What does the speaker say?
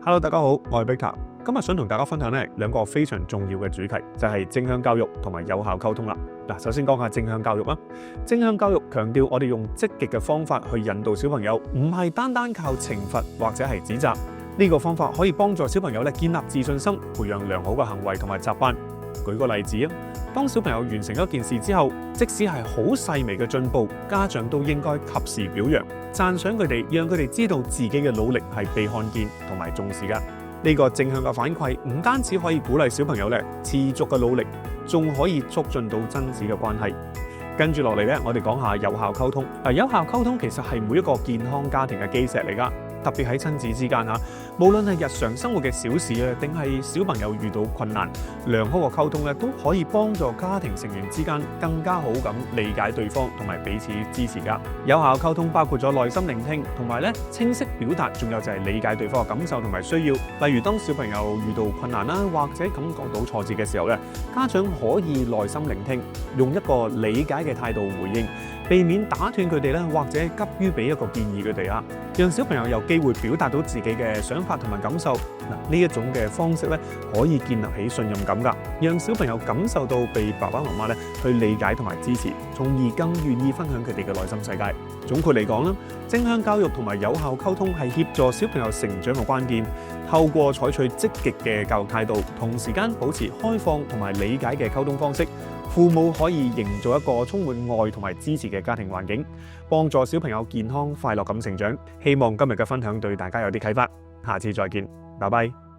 Hello， 大家好，我係 Victor。今日想同大家分享兩個非常重要嘅主題，就係正向教育同埋有效溝通啦。首先講下正向教育啦。正向教育強調我哋用積極嘅方法去引導小朋友，唔係單單靠懲罰或者係指責。呢個方法可以幫助小朋友建立自信心，培養良好嘅行為同埋習慣。舉個例子啊，當小朋友完成一件事之後，即使係好細微嘅進步，家長都應該及時表揚、讚賞佢哋，讓佢哋知道自己嘅努力係被看見同埋重視㗎。呢個正向嘅反饋唔單止可以鼓勵小朋友持續嘅努力，仲可以促進到親子嘅關係。跟住落嚟我哋講下有效溝通。有效溝通其實係每一個健康家庭嘅基石嚟㗎。特別喺親子之間無論係日常生活嘅小事定係小朋友遇到困難，良好嘅溝通都可以幫助家庭成員之間更加好咁理解對方同埋彼此支持㗎。有效溝通包括咗耐心聆聽同埋清晰表達，仲有就係理解對方嘅感受同埋需要。例如當小朋友遇到困難或者感覺到挫折嘅時候家長可以耐心聆聽，用一個理解嘅態度回應，避免打斷佢哋或者急於俾一個建議佢哋讓小朋友有機會表達到自己嘅想法同埋感受。呢一種嘅方式可以建立起信任感㗎，讓小朋友感受到被爸爸媽媽去理解同埋支持，從而更願意分享佢哋嘅內心世界。總括嚟講正向教育同埋有效溝通係協助小朋友成長嘅關鍵。透過採取積極嘅教育態度，同時間保持開放同埋理解嘅溝通方式，父母可以營造一個充滿愛同埋支持嘅家庭環境，幫助小朋友健康快樂咁成長。希望今日嘅分享對大家有啲啟發，下次再見，拜拜。